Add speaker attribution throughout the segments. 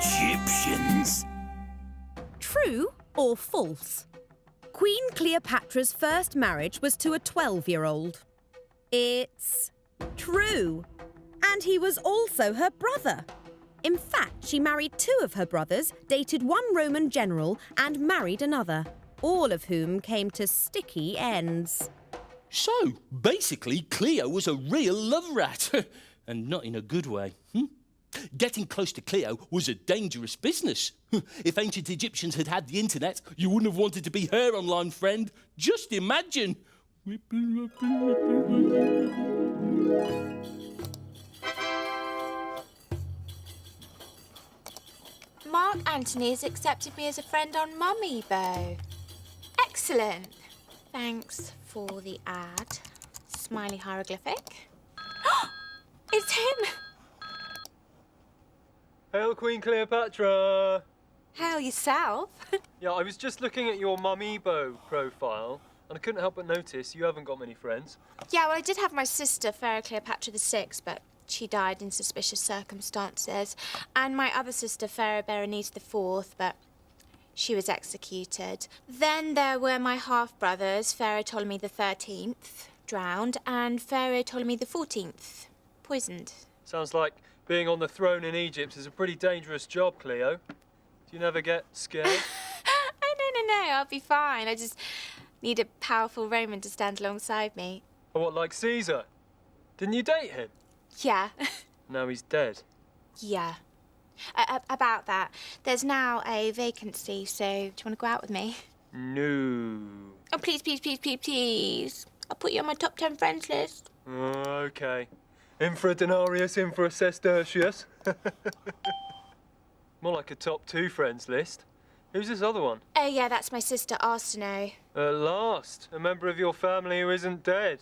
Speaker 1: Egyptians.
Speaker 2: True or false? Queen Cleopatra's first marriage was to a 12-year-old. It's true. And he was also her brother. In fact, she married 2 of her brothers, dated one Roman general, and married another, all of whom came to sticky ends.
Speaker 3: So, basically, Cleo was a real love rat. And not in a good way. Getting close to Cleo was a dangerous business. If ancient Egyptians had had the internet, you wouldn't have wanted to be her online friend. Just imagine.
Speaker 4: Mark Antony has accepted me as a friend on Mummibo. Excellent. Thanks for the ad. Smiley hieroglyphic. It's him!
Speaker 5: Hail Queen Cleopatra!
Speaker 4: Hail yourself.
Speaker 5: Yeah, I was just looking at your Mummibo profile, and I couldn't help but notice you haven't got many friends.
Speaker 4: Yeah, well, I did have my sister, Pharaoh Cleopatra VI, but she died in suspicious circumstances. And my other sister, Pharaoh Berenice IV, but she was executed. Then there were my half-brothers, Pharaoh Ptolemy XIII, drowned, and Pharaoh Ptolemy XIV, poisoned.
Speaker 5: Sounds like being on the throne in Egypt is a pretty dangerous job, Cleo. Do you never get scared?
Speaker 4: Oh, no, I'll be fine. I just need a powerful Roman to stand alongside me.
Speaker 5: Or what, like Caesar? Didn't you date him?
Speaker 4: Yeah.
Speaker 5: Now he's dead.
Speaker 4: Yeah. About that, there's now a vacancy, so do you want to go out with me?
Speaker 5: No.
Speaker 4: Oh, please, please, please, please, please. I'll put you on my top 10 friends list.
Speaker 5: Okay. In for a denarius, in for a sestertius. More like a top 2 friends list. Who's this other one?
Speaker 4: Oh, yeah, that's my sister, Arsinoe.
Speaker 5: At last, a member of your family who isn't dead.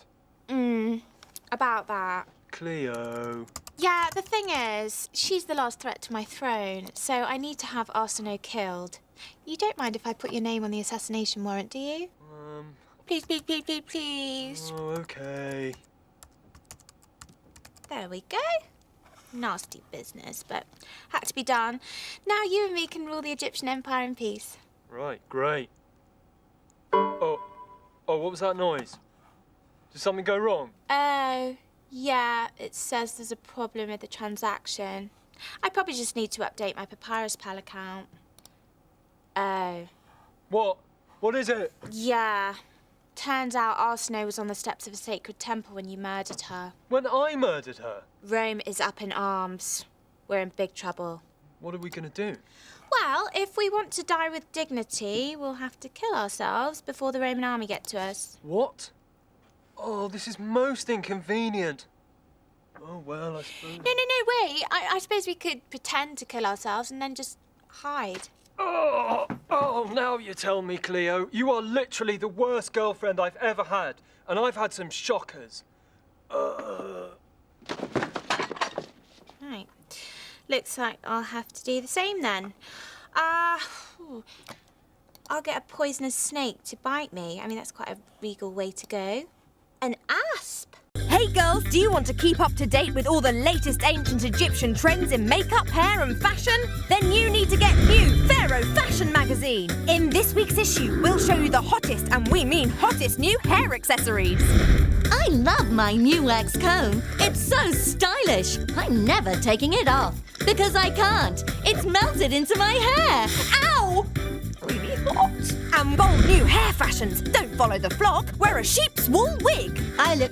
Speaker 4: About that.
Speaker 5: Cleo.
Speaker 4: Yeah, the thing is, she's the last threat to my throne, so I need to have Arsinoe killed. You don't mind if I put your name on the assassination warrant, do you? Please, please, please, please, please.
Speaker 5: Oh, okay.
Speaker 4: There we go. Nasty business, but had to be done. Now you and me can rule the Egyptian Empire in peace.
Speaker 5: Right, great. Oh, what was that noise? Did something go wrong?
Speaker 4: Oh, yeah, it says there's a problem with the transaction. I probably just need to update my Papyrus Pal account. Oh.
Speaker 5: What? What is it?
Speaker 4: Yeah. Turns out Arsinoe was on the steps of a sacred temple when you murdered her.
Speaker 5: When I murdered her?
Speaker 4: Rome is up in arms. We're in big trouble.
Speaker 5: What are we going to do?
Speaker 4: Well, if we want to die with dignity, we'll have to kill ourselves before the Roman army get to us.
Speaker 5: What? Oh, this is most inconvenient. Oh, well, I suppose...
Speaker 4: No, wait. I suppose we could pretend to kill ourselves and then just hide.
Speaker 5: Oh, now you tell me, Cleo. You are literally the worst girlfriend I've ever had. And I've had some shockers.
Speaker 4: Right. Looks like I'll have to do the same then. I'll get a poisonous snake to bite me. I mean, that's quite a regal way to go. An asp?
Speaker 2: Hey girls, do you want to keep up to date with all the latest ancient Egyptian trends in makeup, hair and fashion? Then you need to get new Pharaoh Fashion Magazine. In this week's issue, we'll show you the hottest, and we mean hottest, new hair accessories.
Speaker 6: I love my new wax comb. It's so stylish. I'm never taking it off because I can't. It's melted into my hair.
Speaker 2: Ow! Really hot. And bold new hair fashions. Don't follow the flock. Wear a sheep's wool wig.
Speaker 6: I look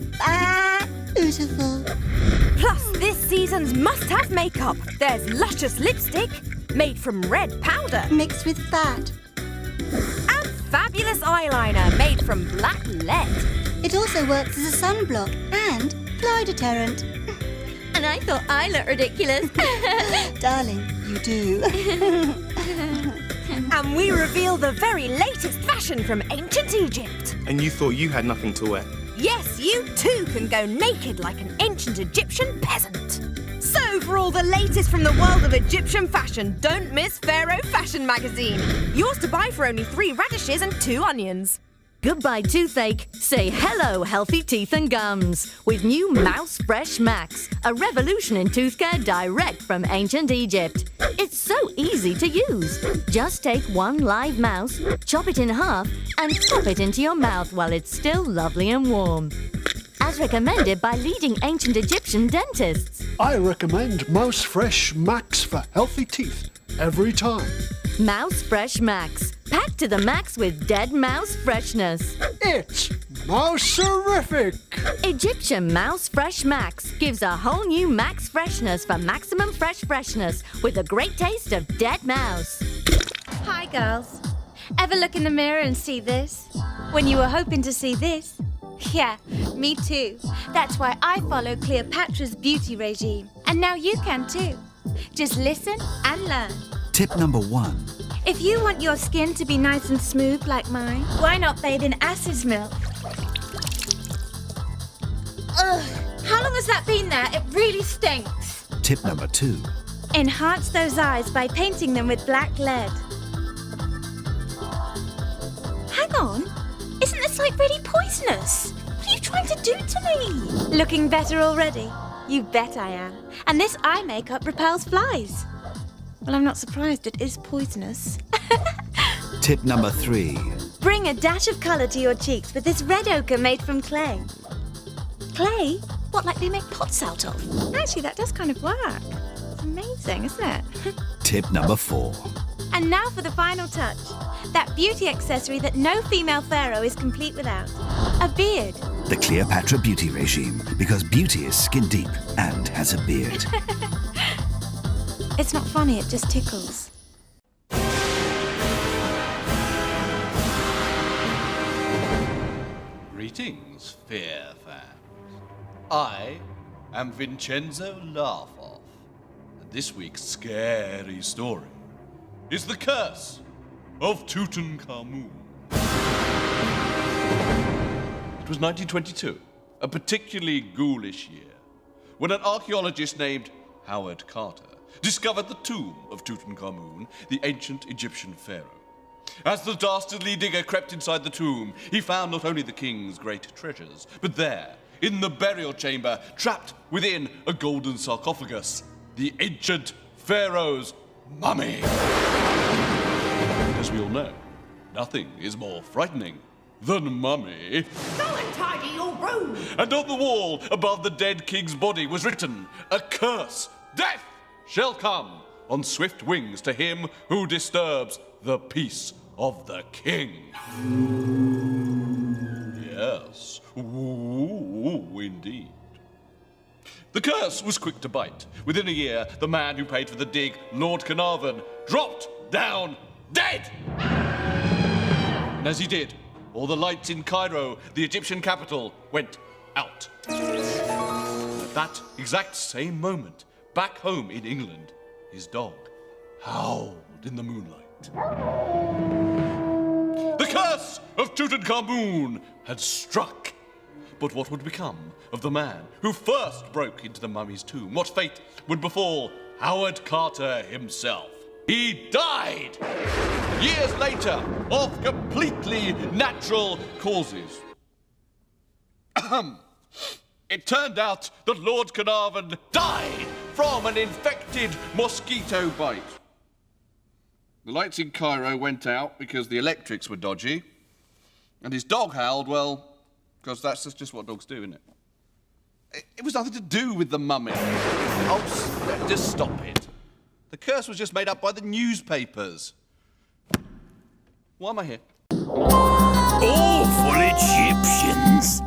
Speaker 6: beautiful.
Speaker 2: Plus, this season's must-have makeup. There's luscious lipstick made from red powder.
Speaker 6: Mixed with fat.
Speaker 2: And fabulous eyeliner made from black lead.
Speaker 6: It also works as a sunblock and fly deterrent. And I thought I looked ridiculous. Darling, you do.
Speaker 2: And we reveal the very latest fashion from ancient Egypt.
Speaker 1: And you thought you had nothing to wear?
Speaker 2: Yes, you too can go naked like an ancient Egyptian peasant. So for all the latest from the world of Egyptian fashion, don't miss Pharaoh Fashion Magazine. Yours to buy for only 3 radishes and 2 onions.
Speaker 6: Goodbye toothache, say hello healthy teeth and gums with new Mouse Fresh Max, a revolution in tooth care direct from ancient Egypt. It's so easy to use. Just take one live mouse, chop it in half and pop it into your mouth while it's still lovely and warm. As recommended by leading ancient Egyptian dentists.
Speaker 7: I recommend Mouse Fresh Max for healthy teeth every time.
Speaker 6: Mouse Fresh Max, packed to the max with dead mouse freshness.
Speaker 7: It's mouse-erific!
Speaker 6: Egyptian Mouse Fresh Max gives a whole new max freshness for maximum fresh freshness with a great taste of dead mouse.
Speaker 4: Hi, girls. Ever look in the mirror and see this? When you were hoping to see this? Yeah, me too. That's why I follow Cleopatra's beauty regime. And now you can too. Just listen and learn.
Speaker 8: Tip number 1.
Speaker 4: If you want your skin to be nice and smooth like mine, why not bathe in ass's milk? Ugh, how long has that been there? It really stinks.
Speaker 8: Tip number 2.
Speaker 4: Enhance those eyes by painting them with black lead. Hang on, isn't this like really poisonous? What are you trying to do to me? Looking better already? You bet I am. And this eye makeup repels flies. Well, I'm not surprised, it is poisonous.
Speaker 8: Tip number 3.
Speaker 4: Bring a dash of colour to your cheeks with this red ochre made from clay. Clay? What, like they make pots out of? Actually, that does kind of work. It's amazing, isn't it?
Speaker 8: Tip number 4.
Speaker 4: And now for the final touch. That beauty accessory that no female pharaoh is complete without. A beard.
Speaker 8: The Cleopatra beauty regime, because beauty is skin deep and has a beard.
Speaker 4: It's not funny, it just tickles.
Speaker 9: Greetings, fair fans. I am Vincenzo Larfoff, and this week's scary story is the Curse of Tutankhamun. It was 1922, a particularly ghoulish year, when an archaeologist named Howard Carter discovered the tomb of Tutankhamun, the ancient Egyptian pharaoh. As the dastardly digger crept inside the tomb, he found not only the king's great treasures, but there, in the burial chamber, trapped within a golden sarcophagus, the ancient pharaoh's mummy. As we all know, nothing is more frightening than mummy.
Speaker 10: Go and tidy your room!
Speaker 9: And on the wall above the dead king's body was written a curse. Death shall come on swift wings to him who disturbs the peace of the king. Yes, ooh, indeed. The curse was quick to bite. Within a year, the man who paid for the dig, Lord Carnarvon, dropped down dead. And as he did, all the lights in Cairo, the Egyptian capital, went out. At that exact same moment, back home in England, his dog howled in the moonlight. The curse of Tutankhamun had struck. But what would become of the man who first broke into the mummy's tomb? What fate would befall Howard Carter himself? He died years later of completely natural causes. It turned out that Lord Carnarvon died from an infected mosquito bite. The lights in Cairo went out because the electrics were dodgy, and his dog howled, well, because that's just what dogs do, isn't it? It was nothing to do with the mummy. Oh, just stop it. The curse was just made up by the newspapers. Why am I here?
Speaker 8: Awful Egyptians!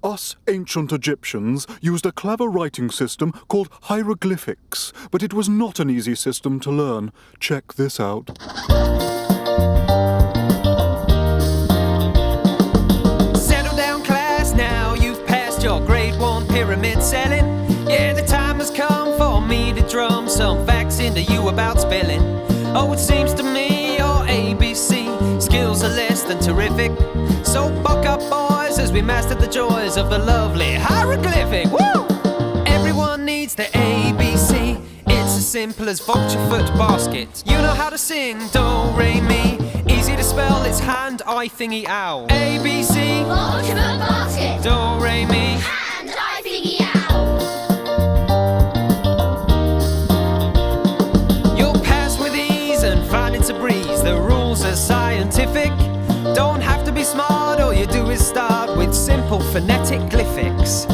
Speaker 7: Us ancient Egyptians used a clever writing system called hieroglyphics, but it was not an easy system to learn. Check this out.
Speaker 11: Settle down, class, now you've passed your grade 1 pyramid selling. Yeah, the time has come for me to drum some facts into you about spelling. Oh, it seems to me your ABC skills are less than terrific. So buck up, boys, as we master the joys of the lovely hieroglyphic. Woo! Everyone needs the ABC. It's as simple as vulture foot baskets. You know how to sing do, re, mi. Easy to spell, it's hand, eye, thingy, owl. A, B, C.
Speaker 10: Large of a basket.
Speaker 11: Do, re, mi.
Speaker 10: And I thingy owl.
Speaker 11: You'll pass with ease and find it's a breeze. The rules are scientific. Don't have to be smart, all you do is start with simple phonetic glyphics.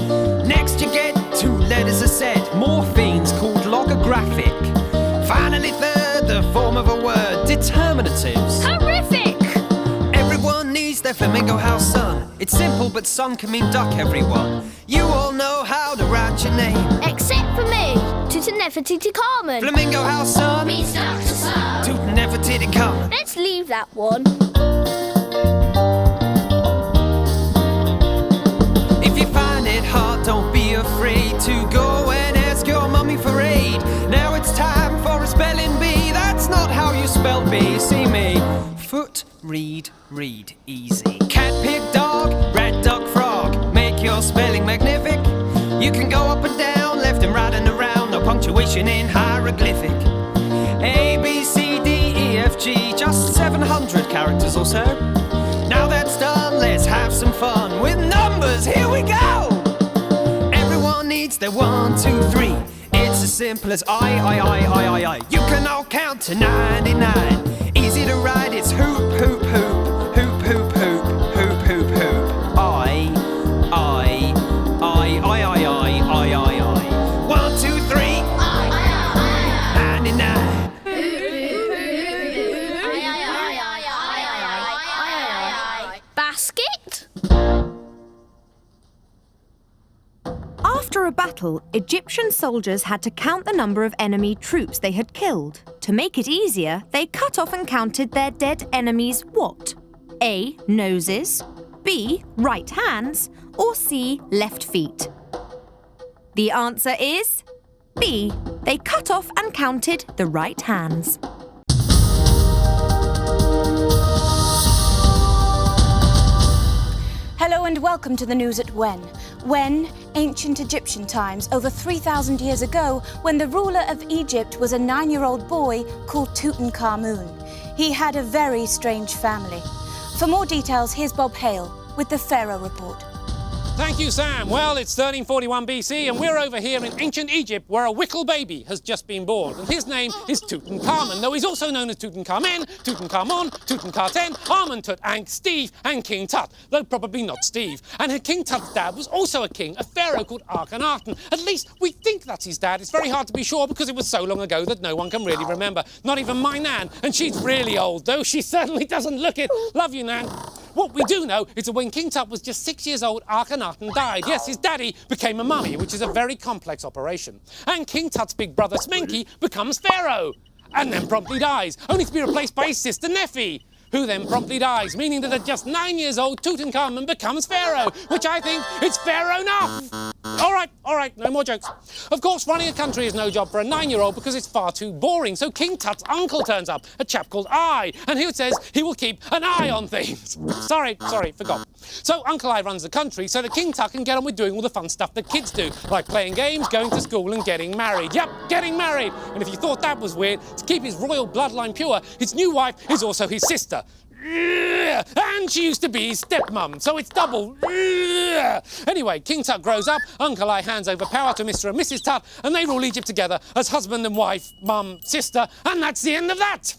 Speaker 11: Next you get 2 letters a set, morphemes called logographic. Finally third, the form of a word, determinatives.
Speaker 10: Horrific!
Speaker 11: Everyone needs their flamingo house son. It's simple, but son can mean duck, everyone. You all know how to write your name.
Speaker 10: Except for me. Tutanefertiti-Carmen.
Speaker 11: Flamingo house son.
Speaker 10: Means duck to serve.
Speaker 11: Tutanefertiti-Carmen.
Speaker 10: Let's leave that one.
Speaker 11: If you find it hard, don't be afraid to go and ask your mummy for aid. Now it's time for a spelling bee. That's not how you spell bee. See me. Foot, read, read, easy. Cat, pig, dog, rat, duck, frog. Make your spelling magnific. You can go up and down, left and right and around. No punctuation in hieroglyphic. A, B, C, D, E, F, G. Just 700 characters or so. Now that's done, let's have some fun with numbers. Here we go! Everyone needs their 1, 2, 3. It's as simple as I. You can all count to 99. Easy to write, it's hoop, hoop, hoop. Hoop, hoop, hoop. Hoop, hoop, hoop. I. 1, 2, 3. 99.
Speaker 10: Basket?
Speaker 2: After a battle, Egyptian soldiers had to count the number of enemy troops they had killed. To make it easier, they cut off and counted their dead enemies' what? A. Noses, B. Right hands, or C. Left feet? The answer is B. They cut off and counted the right hands.
Speaker 12: Hello and welcome to the news at When. When, ancient Egyptian times, over 3,000 years ago, when the ruler of Egypt was a 9-year-old boy called Tutankhamun. He had a very strange family. For more details, here's Bob Hale with the Pharaoh Report.
Speaker 13: Thank you, Sam. Well, it's 1341 BC, and we're over here in ancient Egypt, where a wickle baby has just been born. And his name is Tutankhamun, though he's also known as Tutankhamen, Tutankhamon, Tutankhaten, Amenhotep, and Steve, and King Tut, though probably not Steve. And King Tut's dad was also a king, a pharaoh called Akhenaten. At least we think that's his dad. It's very hard to be sure because it was so long ago that no one can really remember. Not even my Nan, and she's really old, though she certainly doesn't look it. Love you, Nan. What we do know is that when King Tut was just 6 years old, Akhenaten died. Yes, his daddy became a mummy, which is a very complex operation. And King Tut's big brother Smenki becomes pharaoh, and then promptly dies, only to be replaced by his sister Nefi, who then promptly dies, meaning that at just 9 years old, Tutankhamun becomes pharaoh, which I think is fair enough. All right, no more jokes. Of course, running a country is no job for a 9-year-old because it's far too boring. So King Tut's uncle turns up, a chap called I, and he says he will keep an eye on things. Sorry, forgot. So Uncle I runs the country so that King Tut can get on with doing all the fun stuff that kids do, like playing games, going to school, and getting married. Yep, getting married. And if you thought that was weird, to keep his royal bloodline pure, his new wife is also his sister. And she used to be his stepmom, so it's double. Anyway, King Tut grows up, Uncle I hands over power to Mr. and Mrs. Tut, and they rule Egypt together as husband and wife, mum, sister, and that's the end of that.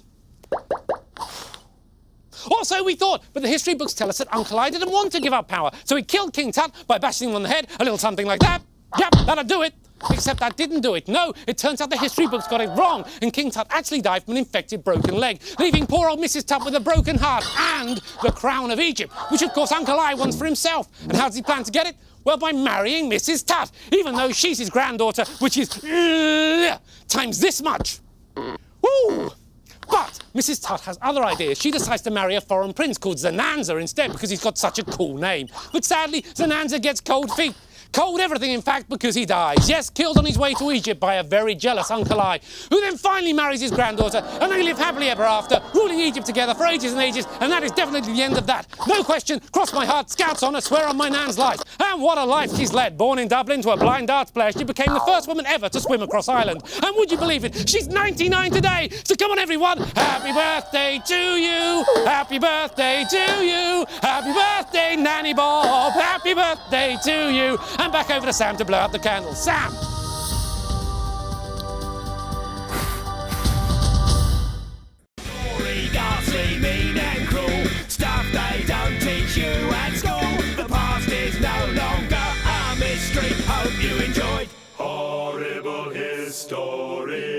Speaker 13: Also, we thought, but the history books tell us that Uncle I didn't want to give up power, so he killed King Tut by bashing him on the head, a little something like that. Yep, that'll do it. Except that didn't do it. No, it turns out the history books got it wrong, and King Tut actually died from an infected broken leg, leaving poor old Mrs. Tut with a broken heart and the crown of Egypt, which of course Uncle I wants for himself. And how does he plan to get it? Well, by marrying Mrs. Tut, even though she's his granddaughter, which is times this much. Woo! But Mrs. Tut has other ideas. She decides to marry a foreign prince called Zananza instead because he's got such a cool name. But sadly, Zananza gets cold feet. Cold everything, in fact, because he dies. Yes, killed on his way to Egypt by a very jealous Uncle I, who then finally marries his granddaughter, and they live happily ever after, ruling Egypt together for ages and ages, and that is definitely the end of that. No question, cross my heart, Scout's honour, swear on my nan's life. And what a life she's led. Born in Dublin to a blind darts player, she became the first woman ever to swim across Ireland. And would you believe it? She's 99 today! So come on, everyone! Happy birthday to you! Happy birthday to you! Happy birthday, Nanny Bob! Happy birthday to you! And back over to Sam to blow out the candles. Sam!
Speaker 14: Ghastly, mean and cruel, stuff they don't teach you at school. The past is no longer a mystery. Hope you enjoyed Horrible History.